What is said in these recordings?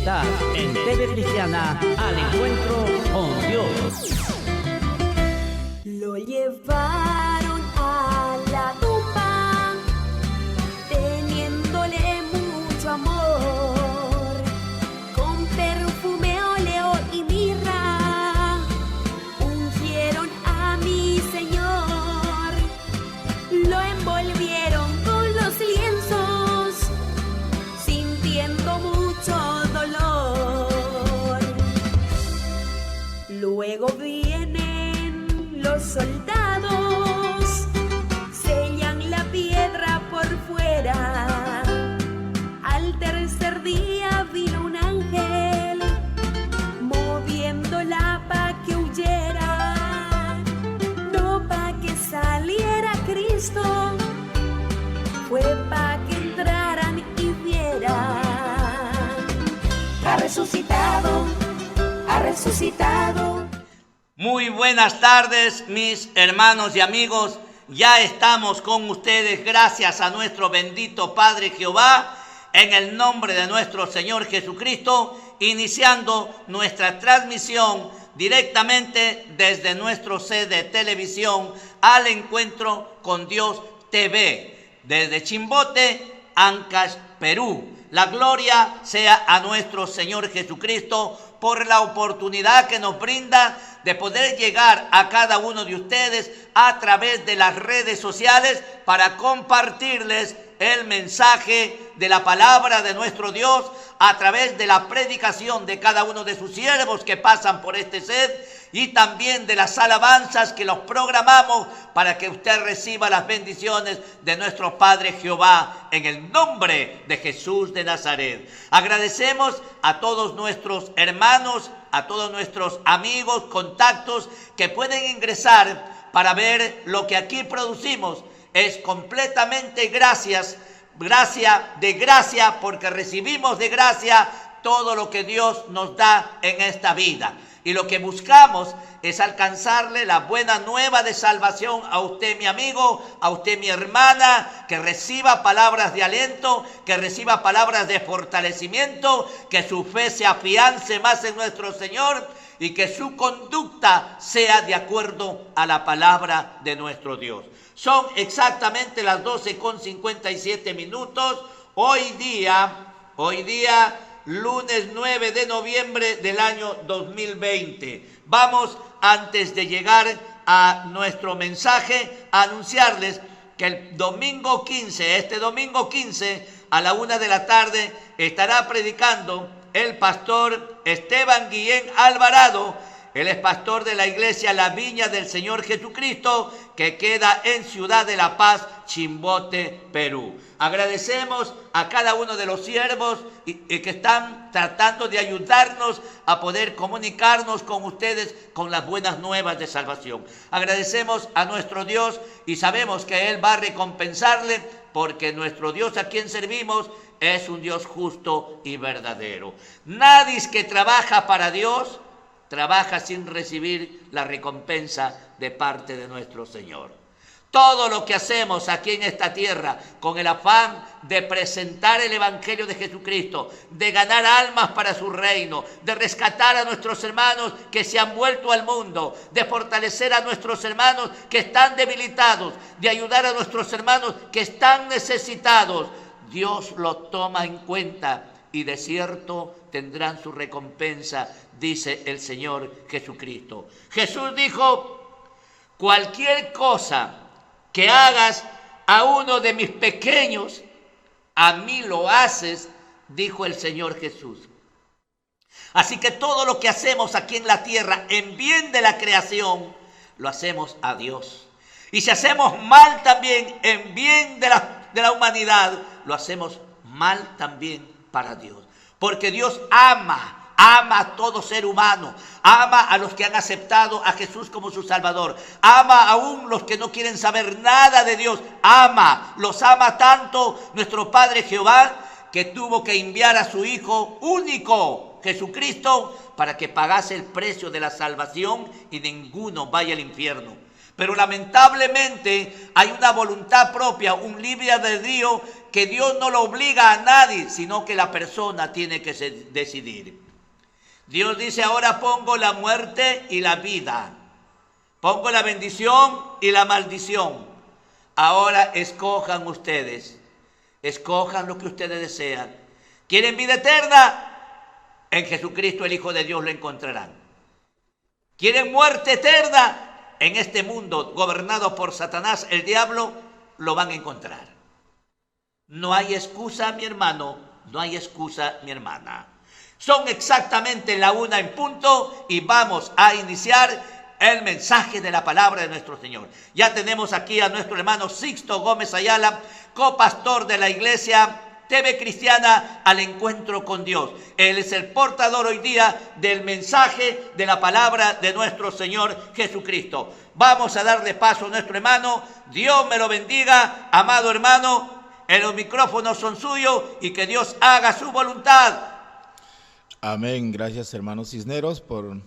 Estás en TV Cristiana al encuentro con Dios. Lo llevaron a la tumba, teniéndole mucho amor, con perfume, óleo y mirra, ungieron a mi Señor, lo envolvieron con los lienzos, sintiendo mucho dolor. Luego vienen los soldados, sellan la piedra por fuera. Al tercer día vino un ángel, moviéndola pa' que huyera, no pa' que saliera Cristo, fue pa' que entraran y vieran. Ha resucitado, ha resucitado. Muy buenas tardes, mis hermanos y amigos. Ya estamos con ustedes gracias a nuestro bendito Padre Jehová, en el nombre de nuestro Señor Jesucristo, iniciando nuestra transmisión directamente desde nuestro set de televisión al encuentro con Dios TV, desde Chimbote, Ancash, Perú. La gloria sea a nuestro Señor Jesucristo por la oportunidad que nos brinda de poder llegar a cada uno de ustedes a través de las redes sociales para compartirles el mensaje de la palabra de nuestro Dios a través de la predicación de cada uno de sus siervos que pasan por este set y también de las alabanzas que los programamos para que usted reciba las bendiciones de nuestro Padre Jehová en el nombre de Jesús de Nazaret. Agradecemos a todos nuestros hermanos, a todos nuestros amigos, contactos que pueden ingresar para ver lo que aquí producimos. Es completamente gracia de gracia, porque recibimos de gracia todo lo que Dios nos da en esta vida. Y lo que buscamos es alcanzarle la buena nueva de salvación a usted, mi amigo, a usted, mi hermana, que reciba palabras de aliento, que reciba palabras de fortalecimiento, que su fe se afiance más en nuestro Señor y que su conducta sea de acuerdo a la palabra de nuestro Dios. Son exactamente las 12:57. Hoy día, lunes 9 de noviembre del año 2020. Vamos, antes de llegar a nuestro mensaje, a anunciarles que el domingo 15, a la 1 de la tarde, estará predicando el pastor Esteban Guillén Alvarado. Él es pastor de la iglesia La Viña del Señor Jesucristo, que queda en Ciudad de La Paz, Chimbote, Perú. Agradecemos a cada uno de los siervos que están tratando de ayudarnos a poder comunicarnos con ustedes con las buenas nuevas de salvación. Agradecemos a nuestro Dios y sabemos que Él va a recompensarle, porque nuestro Dios a quien servimos es un Dios justo y verdadero. Nadie que trabaja para Dios trabaja sin recibir la recompensa de parte de nuestro Señor. Todo lo que hacemos aquí en esta tierra con el afán de presentar el Evangelio de Jesucristo, de ganar almas para su reino, de rescatar a nuestros hermanos que se han vuelto al mundo, de fortalecer a nuestros hermanos que están debilitados, de ayudar a nuestros hermanos que están necesitados, Dios lo toma en cuenta y de cierto tendrán su recompensa, dice el Señor Jesucristo. Jesús dijo: cualquier cosa que hagas a uno de mis pequeños, a mí lo haces, dijo el Señor Jesús. Así que todo lo que hacemos aquí en la tierra en bien de la creación, lo hacemos a Dios. Y si hacemos mal también en bien de la humanidad, lo hacemos mal también para Dios. Porque Dios ama a todo ser humano, ama a los que han aceptado a Jesús como su Salvador, ama aún los que no quieren saber nada de Dios, los ama tanto nuestro Padre Jehová, que tuvo que enviar a su Hijo único, Jesucristo, para que pagase el precio de la salvación y ninguno vaya al infierno. Pero lamentablemente hay una voluntad propia, un libre albedrío que Dios no lo obliga a nadie, sino que la persona tiene que decidir. Dios dice: ahora pongo la muerte y la vida, pongo la bendición y la maldición. Ahora escojan ustedes, escojan lo que ustedes desean. ¿Quieren vida eterna? En Jesucristo el Hijo de Dios lo encontrarán. ¿Quieren muerte eterna? En este mundo gobernado por Satanás, el diablo, lo van a encontrar. No hay excusa, mi hermano, no hay excusa, mi hermana. Son exactamente la 1 en punto y vamos a iniciar el mensaje de la palabra de nuestro Señor. Ya tenemos aquí a nuestro hermano Sixto Gómez Ayala, copastor de la iglesia TV Cristiana Al Encuentro con Dios. Él es el portador hoy día del mensaje de la palabra de nuestro Señor Jesucristo. Vamos a darle paso a nuestro hermano. Dios me lo bendiga, amado hermano. Los micrófonos son suyos y que Dios haga su voluntad. Amén. Gracias, hermano Cisneros, por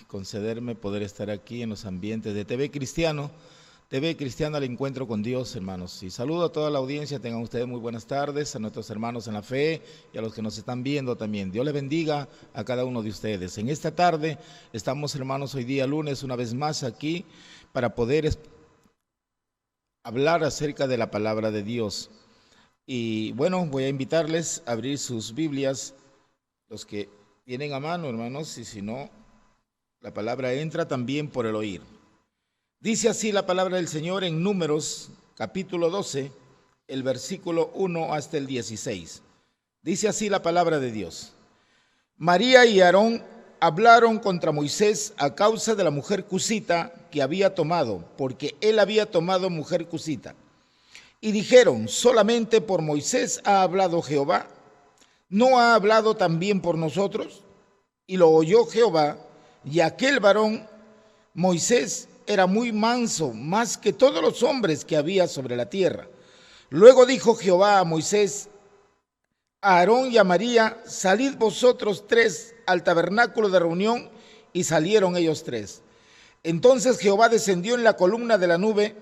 concederme poder estar aquí en los ambientes de TV Cristiano Al Encuentro con Dios, hermanos. Y saludo a toda la audiencia. Tengan ustedes muy buenas tardes, a nuestros hermanos en la fe y a los que nos están viendo también. Dios les bendiga a cada uno de ustedes. En esta tarde estamos, hermanos, hoy día lunes, una vez más aquí para poder hablar acerca de la palabra de Dios. Y bueno, voy a invitarles a abrir sus Biblias, los que tienen a mano, hermanos, y si no, la palabra entra también por el oír. Dice así la palabra del Señor en Números, capítulo 12, el versículo 1 hasta el 16. Dice así la palabra de Dios. María y Aarón hablaron contra Moisés a causa de la mujer cusita que había tomado, porque él había tomado mujer cusita. Y dijeron: solamente por Moisés ha hablado Jehová, ¿no ha hablado también por nosotros? Y lo oyó Jehová, y aquel varón, Moisés, era muy manso, más que todos los hombres que había sobre la tierra. Luego dijo Jehová a Moisés, a Aarón y a María: salid vosotros 3 al tabernáculo de reunión. Y salieron ellos 3. Entonces Jehová descendió en la columna de la nube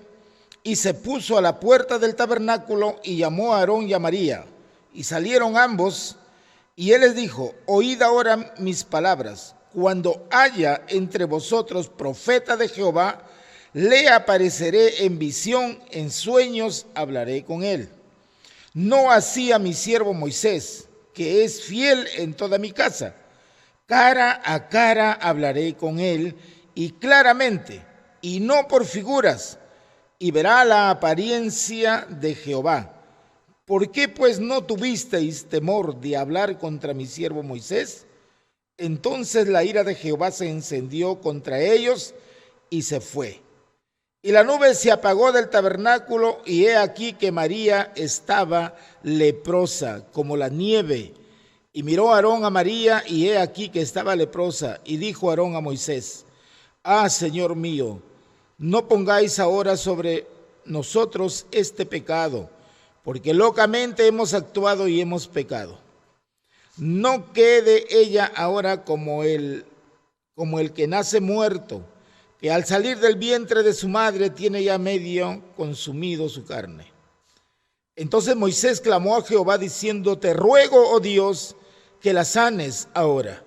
y se puso a la puerta del tabernáculo y llamó a Aarón y a María. Y salieron ambos, y él les dijo: oíd ahora mis palabras. Cuando haya entre vosotros profeta de Jehová, le apareceré en visión, en sueños hablaré con él. No así a mi siervo Moisés, que es fiel en toda mi casa. Cara a cara hablaré con él, y claramente, y no por figuras, y verá la apariencia de Jehová. ¿Por qué pues no tuvisteis temor de hablar contra mi siervo Moisés? Entonces la ira de Jehová se encendió contra ellos y se fue. Y la nube se apagó del tabernáculo, y he aquí que María estaba leprosa como la nieve. Y miró Aarón a María, y he aquí que estaba leprosa. Y dijo Aarón a Moisés: ah, Señor mío, no pongáis ahora sobre nosotros este pecado, porque locamente hemos actuado y hemos pecado. No quede ella ahora como el que nace muerto, que al salir del vientre de su madre tiene ya medio consumido su carne. Entonces Moisés clamó a Jehová diciendo: te ruego, oh Dios, que la sanes ahora.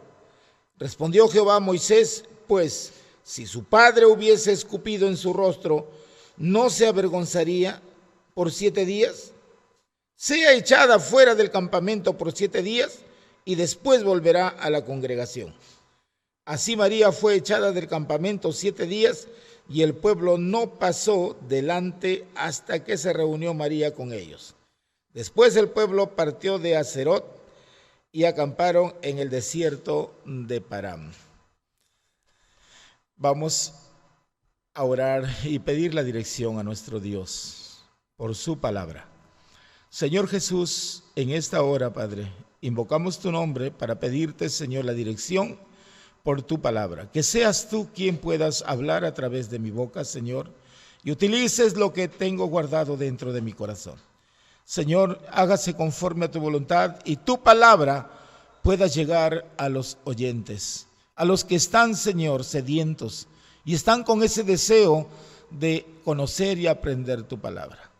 Respondió Jehová a Moisés: pues si su padre hubiese escupido en su rostro, ¿no se avergonzaría por 7 días? Sea echada fuera del campamento por 7 días, y después volverá a la congregación. Así María fue echada del campamento 7 días, y el pueblo no pasó delante hasta que se reunió María con ellos. Después el pueblo partió de Hazerot y acamparon en el desierto de Param. Vamos a orar y pedir la dirección a nuestro Dios por su palabra. Señor Jesús, en esta hora, Padre, invocamos tu nombre para pedirte, Señor, la dirección por tu palabra. Que seas tú quien puedas hablar a través de mi boca, Señor, y utilices lo que tengo guardado dentro de mi corazón. Señor, hágase conforme a tu voluntad y tu palabra pueda llegar a los oyentes, a los que están, Señor, sedientos y están con ese deseo de conocer y aprender tu palabra.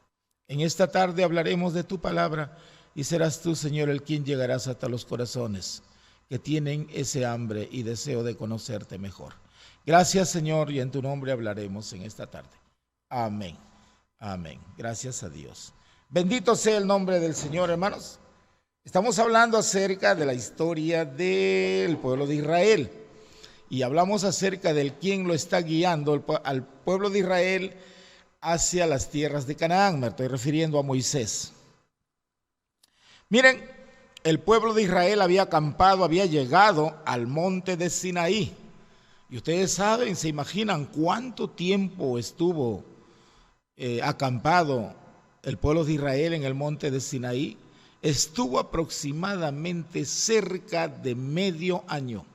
En esta tarde hablaremos de tu palabra y serás tú, Señor, el quien llegarás hasta los corazones que tienen ese hambre y deseo de conocerte mejor. Gracias, Señor, y en tu nombre hablaremos en esta tarde. Amén. Amén. Gracias a Dios. Bendito sea el nombre del Señor, hermanos. Estamos hablando acerca de la historia del pueblo de Israel y hablamos acerca del quien lo está guiando al pueblo de Israel hacia las tierras de Canaán. Me estoy refiriendo a Moisés. Miren, el pueblo de Israel había acampado, había llegado al monte de Sinaí. Y ustedes saben, se imaginan cuánto tiempo estuvo acampado el pueblo de Israel en el monte de Sinaí. Estuvo aproximadamente cerca de medio año.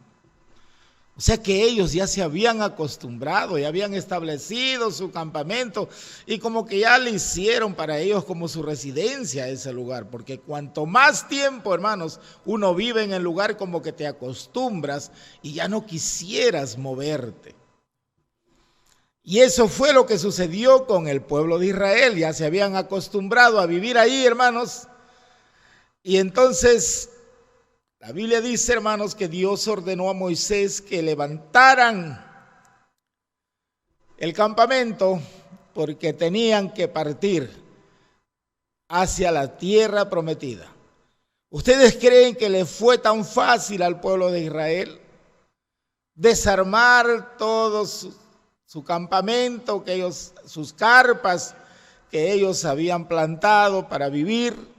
O sea que ellos ya se habían acostumbrado, ya habían establecido su campamento y como que ya le hicieron para ellos como su residencia ese lugar, porque cuanto más tiempo, hermanos, uno vive en el lugar, como que te acostumbras y ya no quisieras moverte. Y eso fue lo que sucedió con el pueblo de Israel, ya se habían acostumbrado a vivir ahí, hermanos. Y entonces la Biblia dice, hermanos, que Dios ordenó a Moisés que levantaran el campamento porque tenían que partir hacia la tierra prometida. ¿Ustedes creen que le fue tan fácil al pueblo de Israel desarmar todo su campamento, sus carpas que ellos habían plantado para vivir?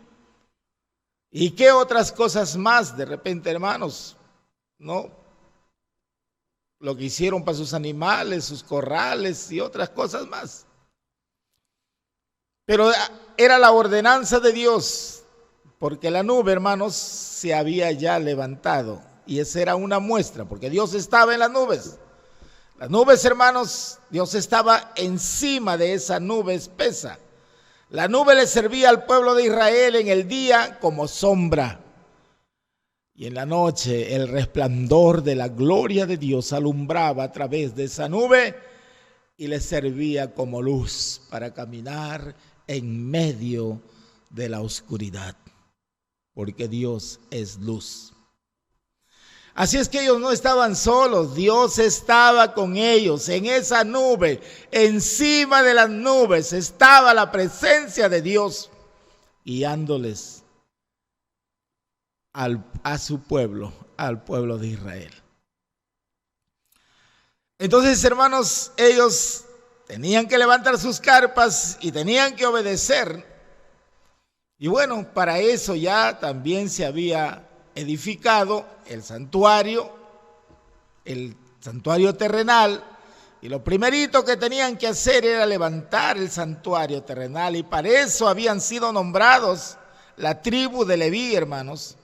¿Y qué otras cosas más de repente, hermanos? ¿No? Lo que hicieron para sus animales, sus corrales y otras cosas más. Pero era la ordenanza de Dios, porque la nube, hermanos, se había ya levantado. Y esa era una muestra, porque Dios estaba en las nubes. Las nubes, hermanos, Dios estaba encima de esa nube espesa. La nube le servía al pueblo de Israel en el día como sombra. Y en la noche el resplandor de la gloria de Dios alumbraba a través de esa nube y le servía como luz para caminar en medio de la oscuridad. Porque Dios es luz. Así es que ellos no estaban solos, Dios estaba con ellos en esa nube. Encima de las nubes estaba la presencia de Dios guiándoles a su pueblo, al pueblo de Israel. Entonces, hermanos, ellos tenían que levantar sus carpas y tenían que obedecer. Y bueno, para eso ya también se había edificado el santuario terrenal, y lo primerito que tenían que hacer era levantar el santuario terrenal, y para eso habían sido nombrados la tribu de Leví, hermanos.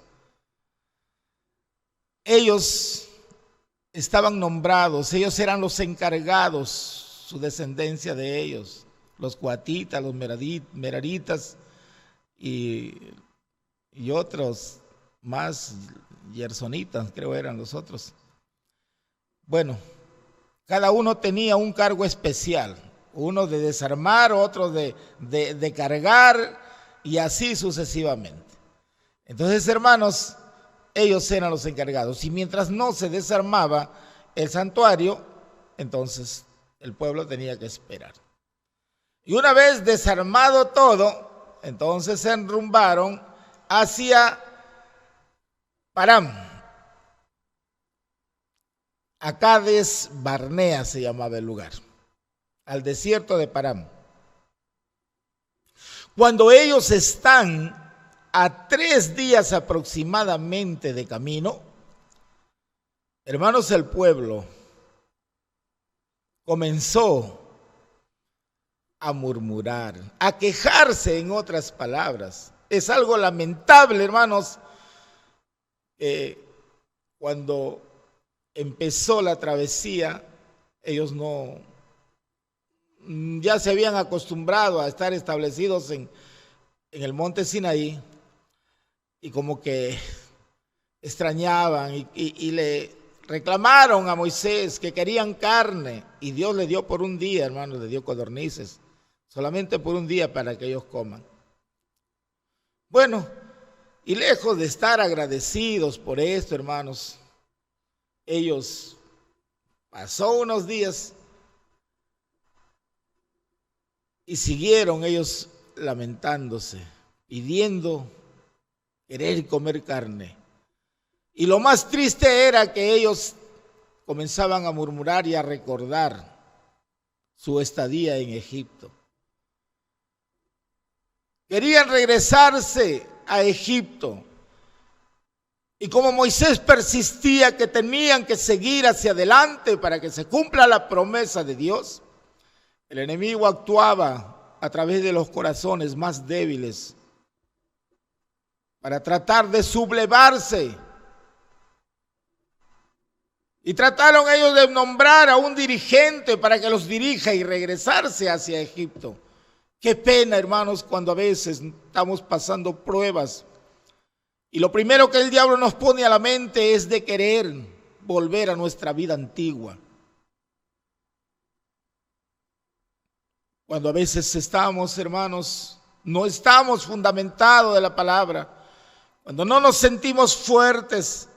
Ellos estaban nombrados, ellos eran los encargados, su descendencia de ellos, los coatitas, los meraritas y otros más, gersonitas, creo eran los otros. Bueno, cada uno tenía un cargo especial, uno de desarmar, otro de cargar, y así sucesivamente. Entonces, hermanos, ellos eran los encargados, y mientras no se desarmaba el santuario, entonces el pueblo tenía que esperar. Y una vez desarmado todo, entonces se enrumbaron hacia Param. A Cades Barnea se llamaba el lugar, al desierto de Param. Cuando ellos están a 3 días aproximadamente de camino, hermanos, el pueblo comenzó a murmurar, a quejarse, en otras palabras. Es algo lamentable, hermanos, cuando empezó la travesía, ellos ya se habían acostumbrado a estar establecidos en el monte Sinaí, y como que extrañaban y le reclamaron a Moisés que querían carne y Dios le dio por un día, hermanos, le dio codornices, solamente por un día para que ellos coman. Bueno, y lejos de estar agradecidos por esto, hermanos, ellos pasó unos días y siguieron ellos lamentándose, pidiendo querer comer carne. Y lo más triste era que ellos comenzaban a murmurar y a recordar su estadía en Egipto. Querían regresarse a Egipto. Y como Moisés persistía que tenían que seguir hacia adelante para que se cumpla la promesa de Dios, el enemigo actuaba a través de los corazones más débiles para tratar de sublevarse. Y trataron ellos de nombrar a un dirigente para que los dirija y regresarse hacia Egipto. Qué pena, hermanos, cuando a veces estamos pasando pruebas y lo primero que el diablo nos pone a la mente es de querer volver a nuestra vida antigua. Cuando a veces estamos, hermanos, no estamos fundamentados de la palabra, cuando no nos sentimos fuertes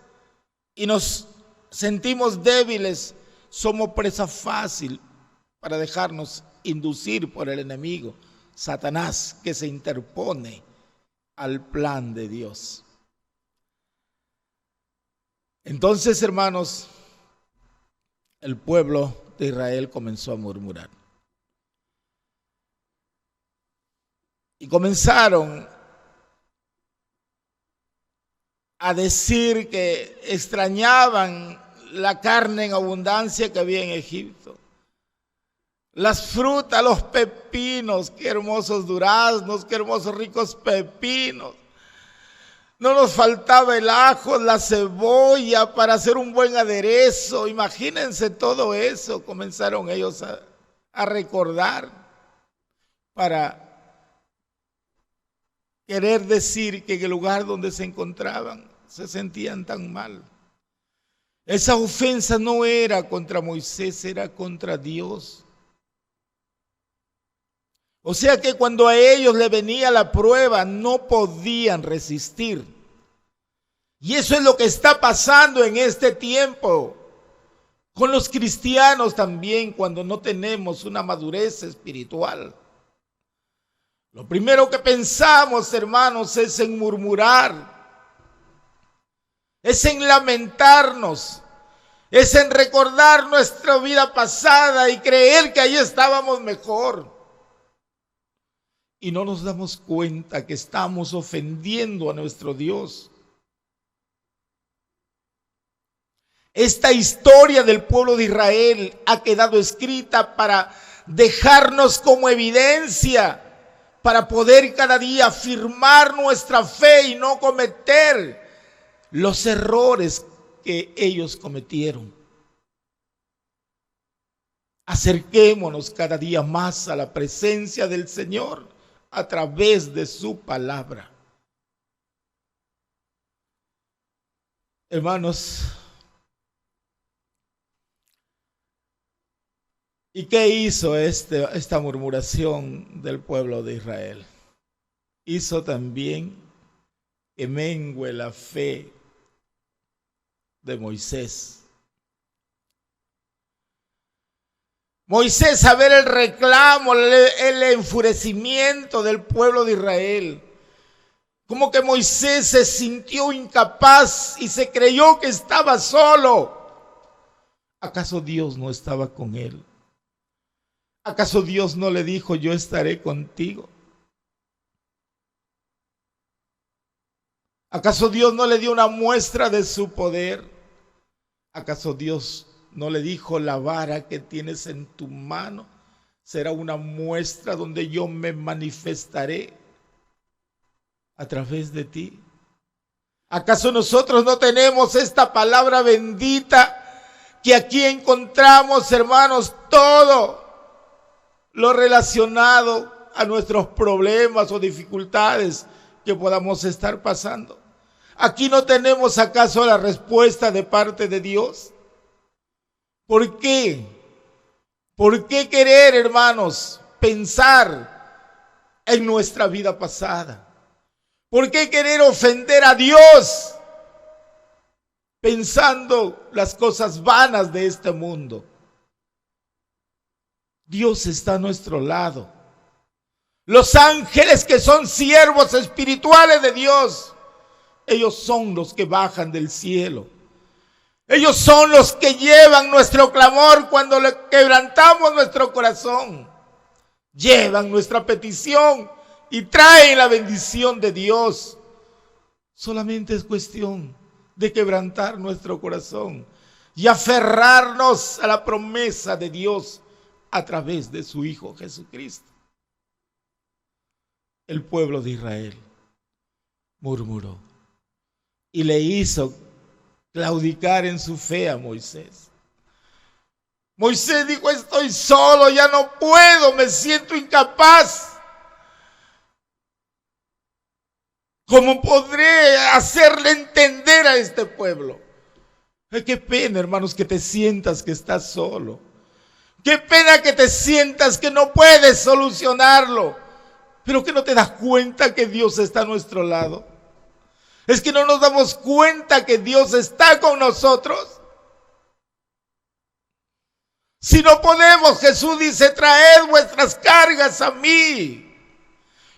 y nos sentimos débiles, somos presa fácil para dejarnos inducir por el enemigo, Satanás, que se interpone al plan de Dios. Entonces, hermanos, el pueblo de Israel comenzó a murmurar. Y comenzaron a decir que extrañaban la carne en abundancia que había en Egipto. Las frutas, los pepinos, qué hermosos duraznos, qué hermosos ricos pepinos. No nos faltaba el ajo, la cebolla para hacer un buen aderezo. Imagínense todo eso. Comenzaron ellos a recordar para querer decir que en el lugar donde se encontraban se sentían tan mal. Esa ofensa no era contra Moisés, era contra Dios. O sea que cuando a ellos le venía la prueba, no podían resistir. Y eso es lo que está pasando en este tiempo con los cristianos también, cuando no tenemos una madurez espiritual. Lo primero que pensamos, hermanos, es en murmurar, es en lamentarnos, es en recordar nuestra vida pasada y creer que ahí estábamos mejor. Y no nos damos cuenta que estamos ofendiendo a nuestro Dios. Esta historia del pueblo de Israel ha quedado escrita para dejarnos como evidencia, para poder cada día afirmar nuestra fe y no cometer los errores que ellos cometieron. Acerquémonos cada día más a la presencia del Señor a través de su palabra. Hermanos, ¿y qué hizo esta murmuración del pueblo de Israel? Hizo también que mengue la fe de Moisés. Moisés, a ver el reclamo, el enfurecimiento del pueblo de Israel. Como que Moisés se sintió incapaz y se creyó que estaba solo. ¿Acaso Dios no estaba con él? ¿Acaso Dios no le dijo, yo estaré contigo? ¿Acaso Dios no le dio una muestra de su poder? ¿Acaso Dios no le dijo, la vara que tienes en tu mano será una muestra donde yo me manifestaré a través de ti? ¿Acaso nosotros no tenemos esta palabra bendita que aquí encontramos, hermanos, todo lo relacionado a nuestros problemas o dificultades que podamos estar pasando? ¿Aquí no tenemos acaso la respuesta de parte de Dios? ¿Por qué? ¿Por qué querer, hermanos, pensar en nuestra vida pasada? ¿Por qué querer ofender a Dios pensando las cosas vanas de este mundo? Dios está a nuestro lado. Los ángeles, que son siervos espirituales de Dios, ellos son los que bajan del cielo. Ellos son los que llevan nuestro clamor cuando le quebrantamos nuestro corazón. Llevan nuestra petición y traen la bendición de Dios. Solamente es cuestión de quebrantar nuestro corazón y aferrarnos a la promesa de Dios a través de su Hijo Jesucristo. El pueblo de Israel murmuró y le hizo claudicar en su fe a Moisés. Moisés dijo: estoy solo, ya no puedo, me siento incapaz. ¿Cómo podré hacerle entender a este pueblo? Qué pena, hermanos, que te sientas que estás solo. Qué pena que te sientas que no puedes solucionarlo, pero que no te das cuenta que Dios está a nuestro lado. Es que no nos damos cuenta que Dios está con nosotros. Si no podemos, Jesús dice: traed vuestras cargas a mí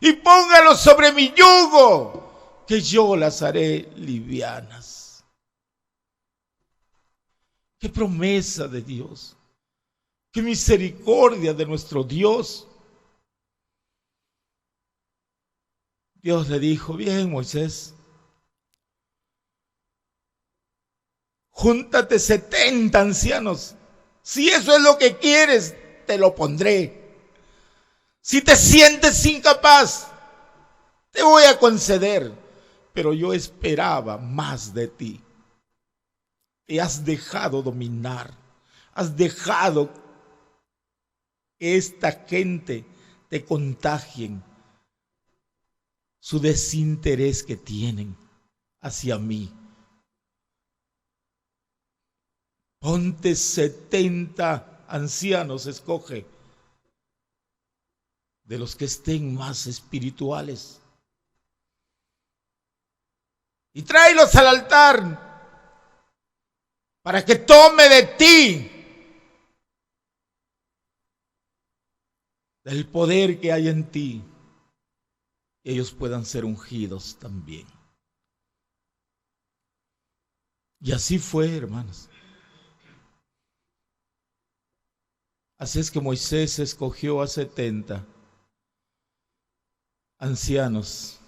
y póngalos sobre mi yugo, que yo las haré livianas. Qué promesa de Dios, qué misericordia de nuestro Dios. Dios le dijo: bien, Moisés, júntate 70 ancianos. Si eso es lo que quieres, te lo pondré. Si te sientes incapaz, te voy a conceder. Pero yo esperaba más de ti. Te has dejado dominar. Has dejado que esta gente te contagien su desinterés que tienen hacia mí. Ponte 70 ancianos, escoge, de los que estén más espirituales, y tráelos al altar para que tome de ti del poder que hay en ti, y ellos puedan ser ungidos también. Y así fue, hermanos. Así es que Moisés escogió a 70 ancianos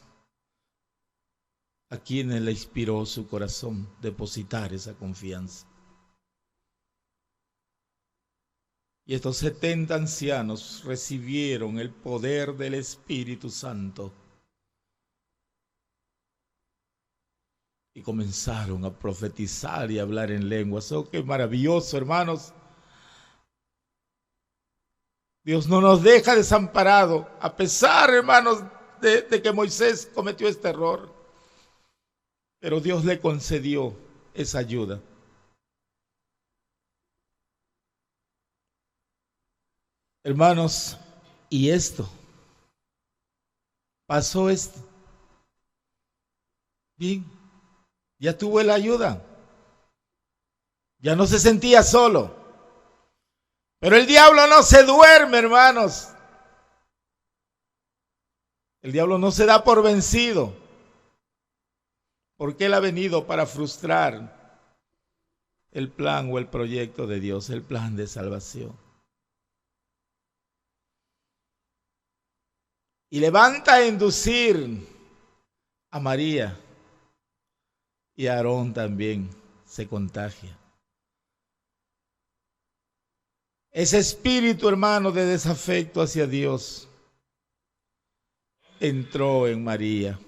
a quienes le inspiró su corazón depositar esa confianza. Y estos 70 ancianos recibieron el poder del Espíritu Santo y comenzaron a profetizar y a hablar en lenguas. ¡Oh, qué maravilloso, hermanos! Dios no nos deja desamparados, a pesar, hermanos, de que Moisés cometió este error. Pero Dios le concedió esa ayuda. Hermanos, y esto, pasó esto. Bien, ya tuvo la ayuda. Ya no se sentía solo. Pero el diablo no se duerme, hermanos. El diablo no se da por vencido, porque él ha venido para frustrar el plan o el proyecto de Dios, el plan de salvación. Y levanta a inducir a María, y a Aarón también se contagia. Ese espíritu, hermano, de desafecto hacia Dios entró en María.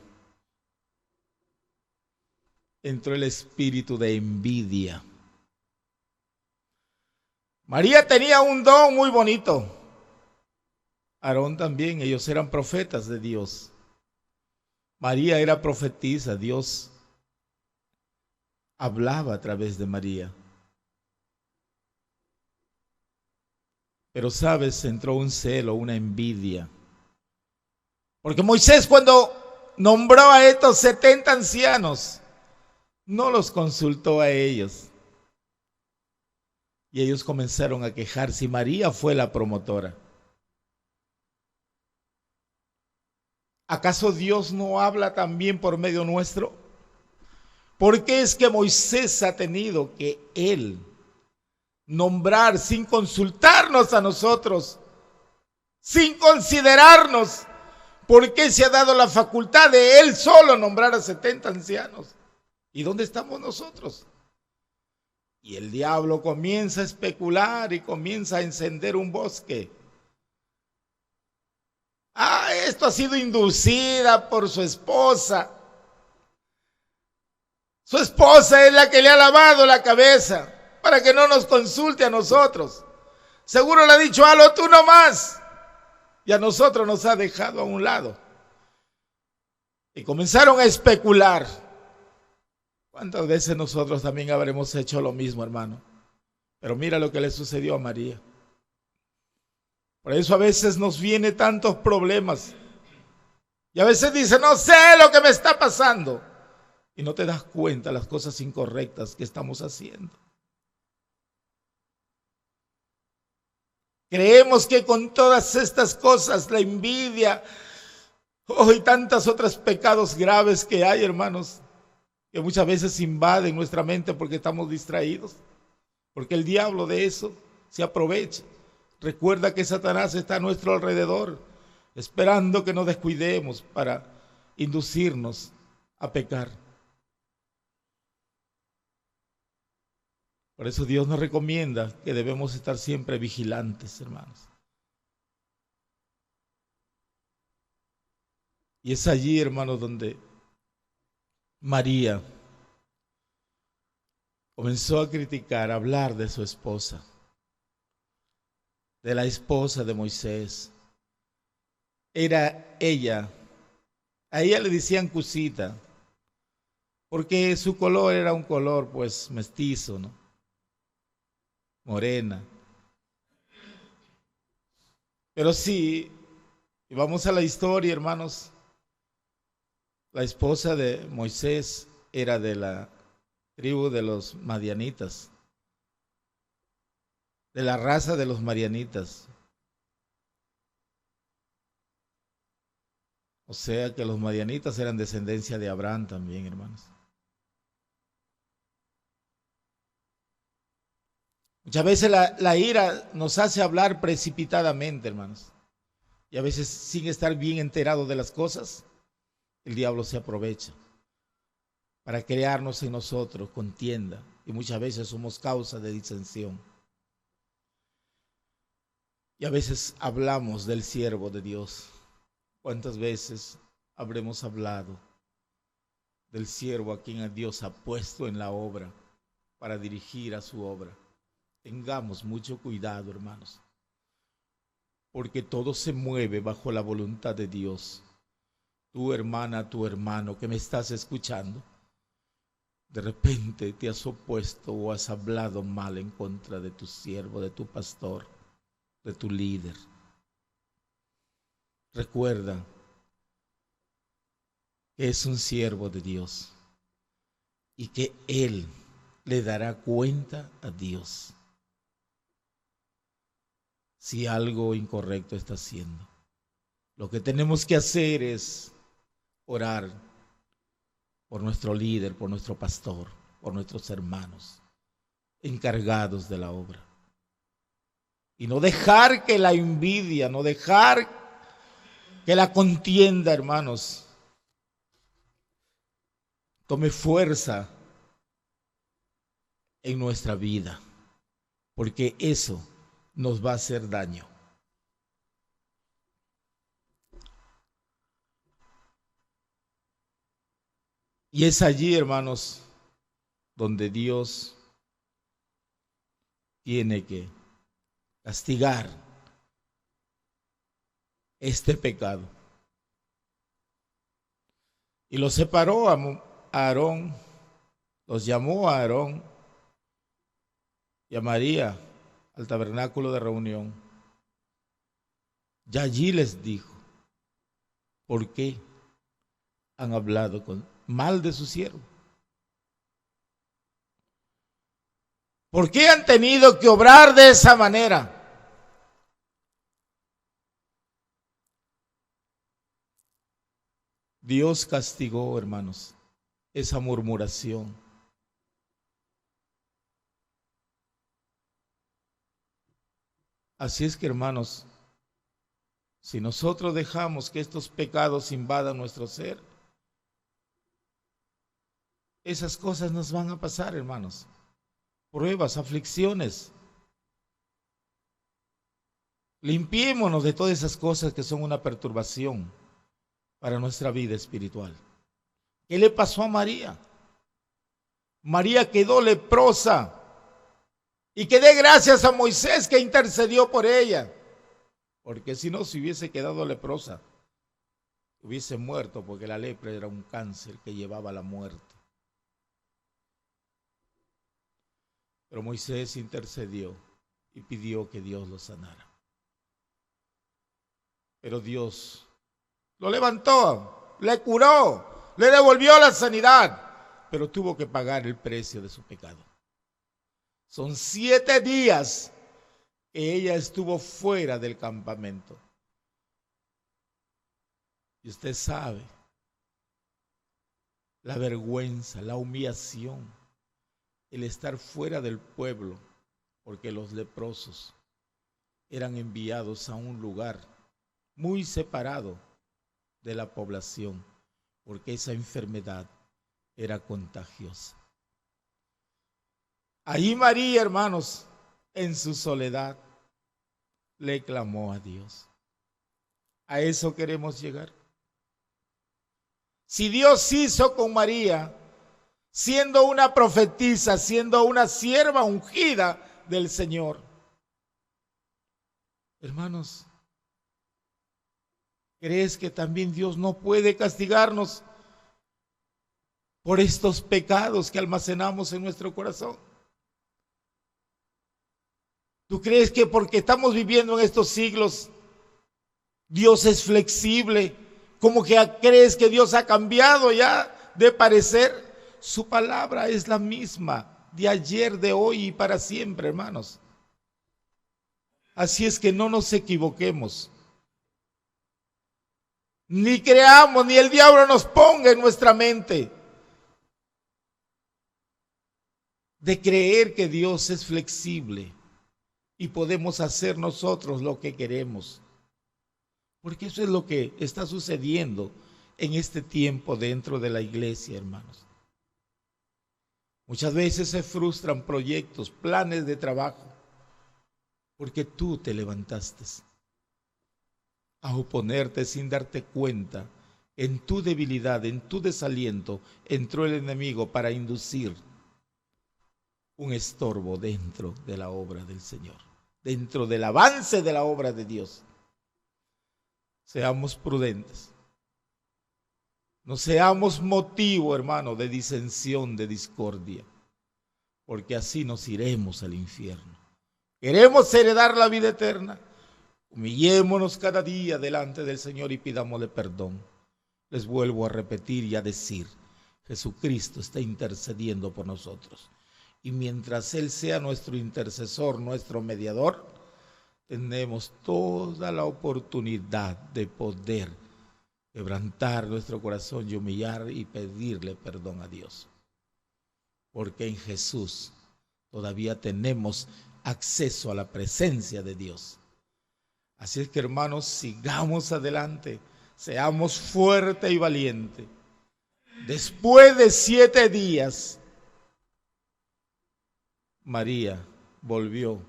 Entró el espíritu de envidia. María tenía un don muy bonito. Aarón también, ellos eran profetas de Dios. María era profetisa, Dios hablaba a través de María. Pero sabes, entró un celo, una envidia. Porque Moisés, cuando nombró a estos 70 ancianos, no los consultó a ellos. Y ellos comenzaron a quejarse y María fue la promotora. ¿Acaso Dios no habla también por medio nuestro? ¿Por qué es que Moisés ha tenido que él nombrar sin consultarnos a nosotros, sin considerarnos? ¿Por qué se ha dado la facultad de él solo nombrar a 70 ancianos? ¿Y dónde estamos nosotros? Y el diablo comienza a especular y comienza a encender un bosque. Esto ha sido inducida por su esposa. Su esposa es la que le ha lavado la cabeza para que no nos consulte a nosotros. Seguro le ha dicho, halo tú nomás. Y a nosotros nos ha dejado a un lado. Y comenzaron a especular. ¿Cuántas veces nosotros también habremos hecho lo mismo, hermano? Pero mira lo que le sucedió a María. Por eso a veces nos vienen tantos problemas. Y a veces dice, no sé lo que me está pasando. Y no te das cuenta las cosas incorrectas que estamos haciendo. Creemos que con todas estas cosas, la envidia, y tantos otros pecados graves que hay, hermanos, que muchas veces invaden nuestra mente porque estamos distraídos, porque el diablo de eso se aprovecha. Recuerda que Satanás está a nuestro alrededor, esperando que nos descuidemos para inducirnos a pecar. Por eso Dios nos recomienda que debemos estar siempre vigilantes, hermanos. Y es allí, hermanos, donde María comenzó a criticar, a hablar de su esposa, de la esposa de Moisés. Era ella, a ella le decían Cusita, porque su color era un color pues mestizo, ¿no? Morena. Pero sí, y vamos a la historia, hermanos, la esposa de Moisés era de la tribu de los madianitas, de la raza de los madianitas. O sea que los madianitas eran descendencia de Abraham también, hermanos. Muchas veces la ira nos hace hablar precipitadamente, hermanos. Y a veces sin estar bien enterado de las cosas, el diablo se aprovecha para crearnos en nosotros contienda. Y muchas veces somos causa de disensión. Y a veces hablamos del siervo de Dios. ¿Cuántas veces habremos hablado del siervo a quien Dios ha puesto en la obra para dirigir a su obra? Tengamos mucho cuidado, hermanos, porque todo se mueve bajo la voluntad de Dios. Tu hermana, tu hermano que me estás escuchando, de repente te has opuesto o has hablado mal en contra de tu siervo, de tu pastor, de tu líder. Recuerda que es un siervo de Dios y que él le dará cuenta a Dios si algo incorrecto está haciendo. Lo que tenemos que hacer es orar por nuestro líder, por nuestro pastor, por nuestros hermanos encargados de la obra. Y no dejar que la envidia, no dejar que la contienda, hermanos, tome fuerza en nuestra vida, porque eso nos va a hacer daño. Y es allí, hermanos, donde Dios tiene que castigar este pecado. Y lo separó a Aarón, los llamó a Aarón y a María al tabernáculo de reunión Ya allí les dijo, ¿por qué han hablado mal de su siervo? ¿Por qué han tenido que obrar de esa manera? Dios castigó, hermanos, esa murmuración. Así es que, hermanos, si nosotros dejamos que estos pecados invadan nuestro ser, esas cosas nos van a pasar, hermanos. Pruebas, aflicciones. Limpiémonos de todas esas cosas que son una perturbación para nuestra vida espiritual. ¿Qué le pasó a María? María quedó leprosa. Y que dé gracias a Moisés que intercedió por ella. Porque si no, se hubiese quedado leprosa, hubiese muerto, porque la lepra era un cáncer que llevaba a la muerte. Pero Moisés intercedió y pidió que Dios lo sanara. Pero Dios lo levantó, le curó, le devolvió la sanidad, pero tuvo que pagar el precio de su pecado. Son 7 días que ella estuvo fuera del campamento. Y usted sabe la vergüenza, la humillación, el estar fuera del pueblo, porque los leprosos eran enviados a un lugar muy separado de la población, porque esa enfermedad era contagiosa. Allí María, hermanos, en su soledad, le clamó a Dios. A eso queremos llegar. Si Dios hizo con María, siendo una profetisa, siendo una sierva ungida del Señor, hermanos, ¿crees que también Dios no puede castigarnos por estos pecados que almacenamos en nuestro corazón? ¿Tú crees que porque estamos viviendo en estos siglos, Dios es flexible? ¿Como que crees que Dios ha cambiado ya de parecer? Su palabra es la misma de ayer, de hoy y para siempre, hermanos. Así es que no nos equivoquemos. Ni creamos, ni el diablo nos ponga en nuestra mente de creer que Dios es flexible y podemos hacer nosotros lo que queremos. Porque eso es lo que está sucediendo en este tiempo dentro de la iglesia, hermanos. Muchas veces se frustran proyectos, planes de trabajo, porque tú te levantaste a oponerte sin darte cuenta. En tu debilidad, en tu desaliento, entró el enemigo para inducir un estorbo dentro de la obra del Señor, dentro del avance de la obra de Dios. Seamos prudentes. No seamos motivo, hermano, de disensión, de discordia, porque así nos iremos al infierno. Queremos heredar la vida eterna. Humillémonos cada día delante del Señor y pidámosle perdón. Les vuelvo a repetir y a decir, Jesucristo está intercediendo por nosotros. Y mientras Él sea nuestro intercesor, nuestro mediador, tenemos toda la oportunidad de poder quebrantar nuestro corazón y humillar y pedirle perdón a Dios. Porque en Jesús todavía tenemos acceso a la presencia de Dios. Así es que, hermanos, sigamos adelante, seamos fuertes y valientes. Después de 7 días, María volvió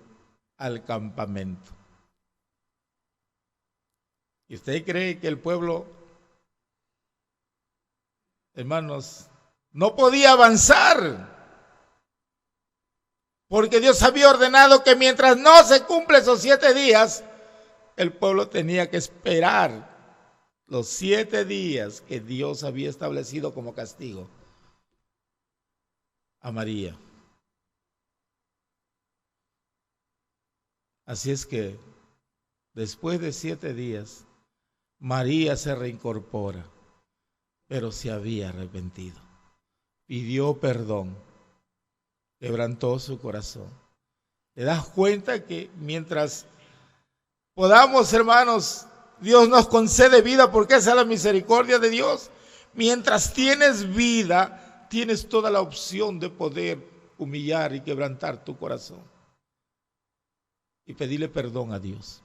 al campamento. ¿Y usted cree que el pueblo, hermanos, no podía avanzar? Porque Dios había ordenado que mientras no se cumplen esos 7 días, el pueblo tenía que esperar los 7 días que Dios había establecido como castigo a María. Así es que Después de 7 días, María se reincorpora, pero se había arrepentido. Pidió perdón, quebrantó su corazón. ¿Te das cuenta que mientras podamos, hermanos, Dios nos concede vida porque esa es la misericordia de Dios? Mientras tienes vida, tienes toda la opción de poder humillar y quebrantar tu corazón y pedirle perdón a Dios.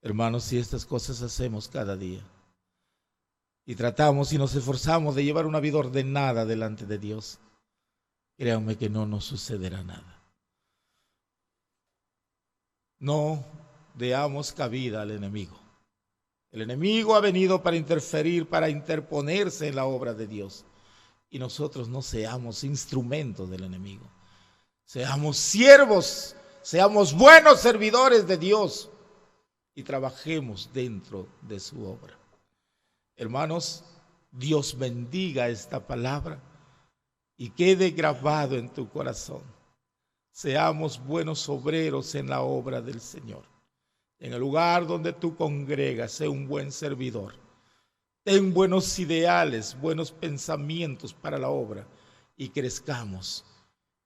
Hermanos, si estas cosas hacemos cada día y tratamos y nos esforzamos de llevar una vida ordenada delante de Dios, créanme que no nos sucederá nada. No demos cabida al enemigo. El enemigo ha venido para interferir, para interponerse en la obra de Dios. Y nosotros no seamos instrumentos del enemigo. Seamos siervos, seamos buenos servidores de Dios y trabajemos dentro de su obra. Hermanos, Dios bendiga esta palabra y quede grabado en tu corazón. Seamos buenos obreros en la obra del Señor. En el lugar donde tú congregas, sé un buen servidor. Ten buenos ideales, buenos pensamientos para la obra y crezcamos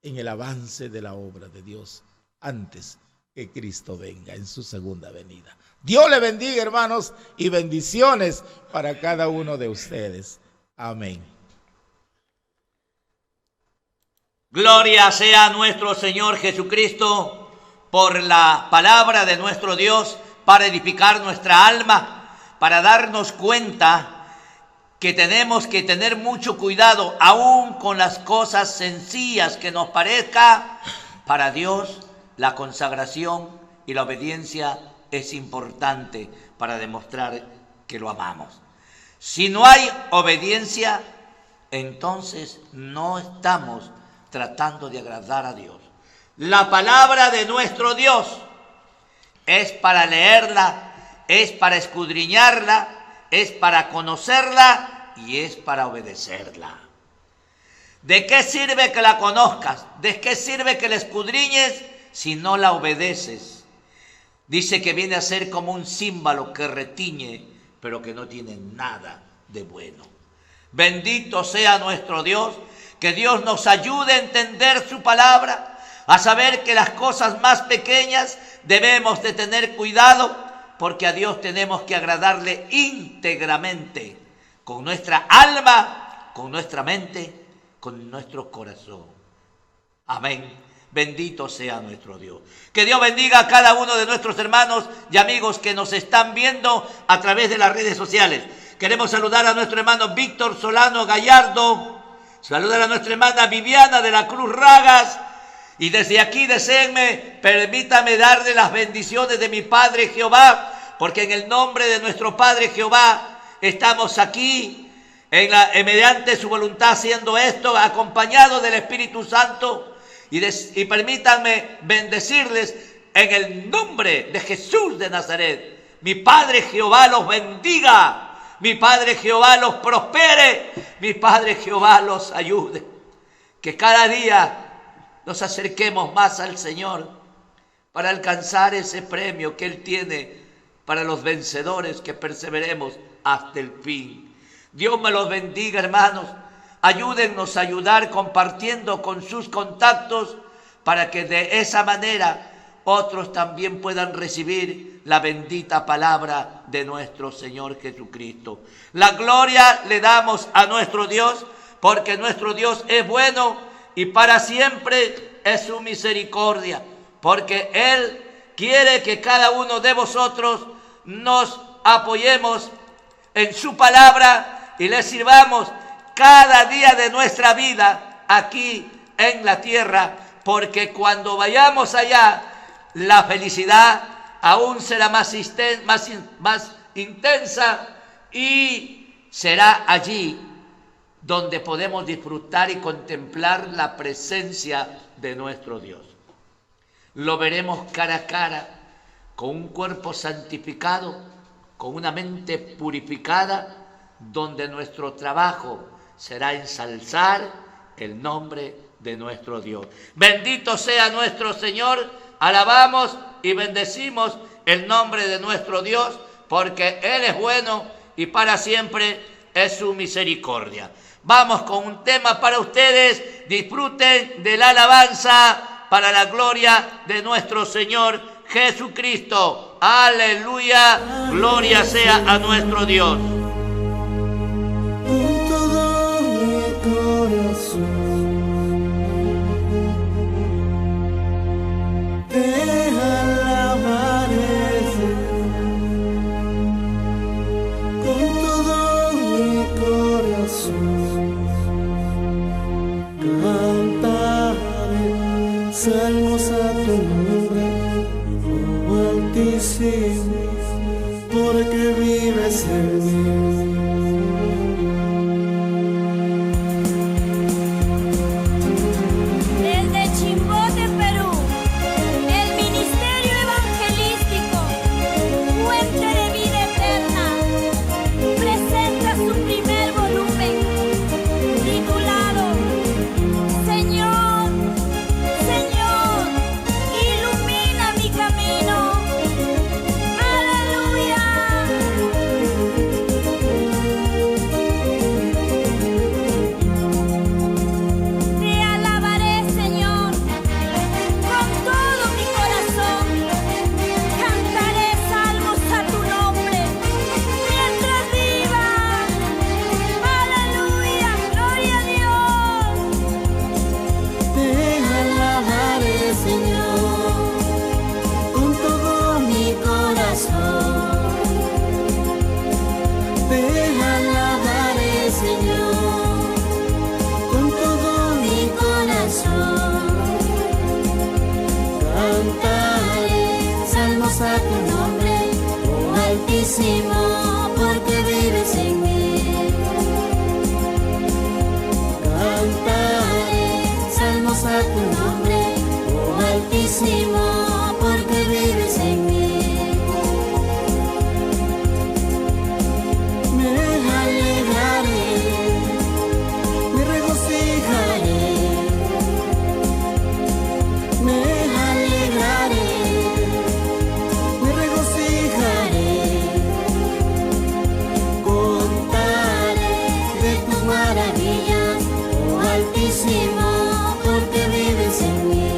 en el avance de la obra de Dios antes que Cristo venga en su segunda venida. Dios le bendiga, hermanos, y bendiciones para cada uno de ustedes. Amén. Gloria sea a nuestro Señor Jesucristo por la palabra de nuestro Dios para edificar nuestra alma, para darnos cuenta que tenemos que tener mucho cuidado aún con las cosas sencillas que nos parezca. Para Dios la consagración y la obediencia es importante para demostrar que lo amamos. Si no hay obediencia, entonces no estamos tratando de agradar a Dios. La palabra de nuestro Dios es para leerla, es para escudriñarla, es para conocerla y es para obedecerla. ¿De qué sirve que la conozcas? ¿De qué sirve que la escudriñes si no la obedeces? Dice que viene a ser como un címbalo que retiñe, pero que no tiene nada de bueno. Bendito sea nuestro Dios, que Dios nos ayude a entender su palabra, a saber que las cosas más pequeñas debemos de tener cuidado, porque a Dios tenemos que agradarle íntegramente, con nuestra alma, con nuestra mente, con nuestro corazón. Amén. Bendito sea nuestro Dios. Que Dios bendiga a cada uno de nuestros hermanos y amigos que nos están viendo a través de las redes sociales. Queremos saludar a nuestro hermano Víctor Solano Gallardo, saludar a nuestra hermana Viviana de la Cruz Ragas, y desde aquí permítame darle las bendiciones de mi Padre Jehová, porque en el nombre de nuestro Padre Jehová estamos aquí mediante su voluntad haciendo esto, acompañado del Espíritu Santo. Y permítanme bendecirles en el nombre de Jesús de Nazaret. Mi Padre Jehová los bendiga, mi Padre Jehová los prospere, mi Padre Jehová los ayude. Que cada día nos acerquemos más al Señor para alcanzar ese premio que Él tiene para los vencedores, que perseveremos hasta el fin. Dios me los bendiga, hermanos. Ayúdennos a ayudar compartiendo con sus contactos para que de esa manera otros también puedan recibir la bendita palabra de nuestro Señor Jesucristo. La gloria le damos a nuestro Dios, porque nuestro Dios es bueno y para siempre es su misericordia, porque Él quiere que cada uno de vosotros nos apoyemos en su palabra y le sirvamos cada día de nuestra vida aquí en la tierra, porque cuando vayamos allá, la felicidad aún será más intensa y será allí donde podemos disfrutar y contemplar la presencia de nuestro Dios. Lo veremos cara a cara, con un cuerpo santificado, con una mente purificada, donde nuestro trabajo será ensalzar el nombre de nuestro Dios. Bendito sea nuestro Señor, alabamos y bendecimos el nombre de nuestro Dios, porque Él es bueno y para siempre es su misericordia. Vamos con un tema para ustedes, disfruten de la alabanza para la gloria de nuestro Señor Jesucristo. Aleluya, gloria sea a nuestro Dios. Con todo mi corazón te alabaré, con todo mi corazón cantaré salmos a tu nombre, oh Altísimo, porque vives en mí. A tu nombre, oh Altísimo, porque vives en mí. Cantaré salmos a tu nombre, oh Altísimo, porque vives en mí. Me alegraré, me regocijaré, me alegraré. Porque vives en mí.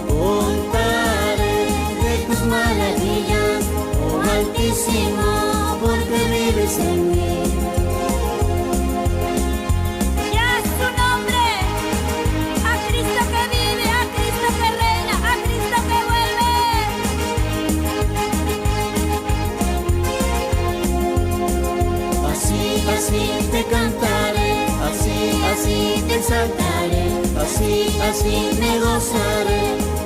Contaré de tus maravillas, oh Altísimo, porque vives en mí. Ya es tu nombre, a Cristo que vive, a Cristo que reina, a Cristo que vuelve. Así, así te cantaré. Así te exaltaré, así me gozaré,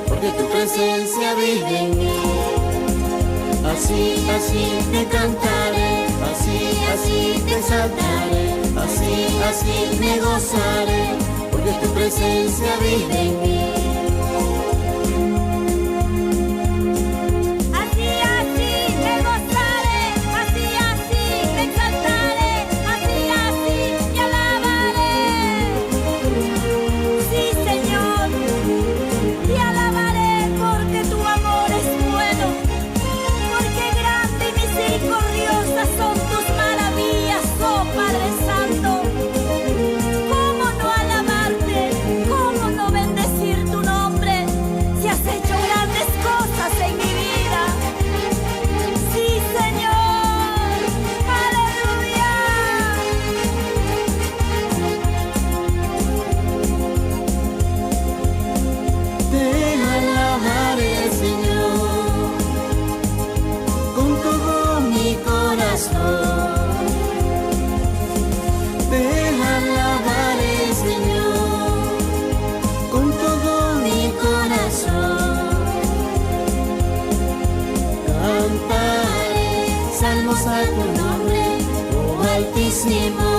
porque tu presencia vive en mí. Así te cantaré, así te exaltaré, así me gozaré, porque tu presencia vive en mí. Son tus maravillas, oh Padre Santo. ¿Cómo no alabarte? ¿Cómo no bendecir tu nombre? Si has hecho grandes cosas en mi vida. Sí, Señor. Aleluya. Te alabaré, Señor, con todo mi corazón. Te alabaré, Señor, con todo mi corazón. Cantaré salmos a tu nombre, oh Altísimo,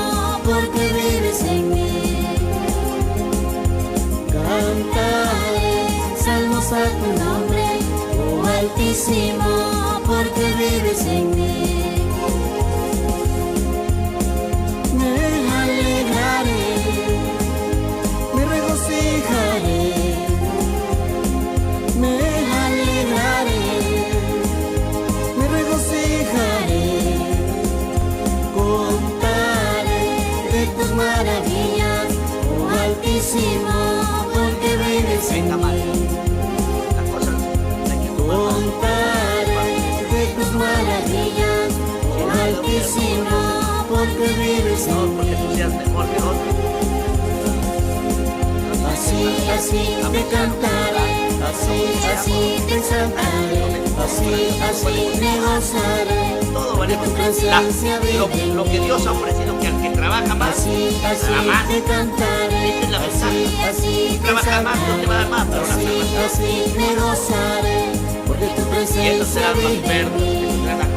porque vives en mí. Cantaré salmos a tu nombre, oh Altísimo, porque vives en mí. Me alegraré, seas mejor que otros. Así te cantaré, así te exaltaré, así me gozaré. Todo vale Tu presencia lo que Dios ha ofrecido, que al que trabaja más, así dará más. te cantaré, Esta es la ventaja. así te Trabaja más, Dios te va a dar más, pero la salvación. así me gozaré, porque tu Y presencia estos serán los vive en verdes mí. que tendrán a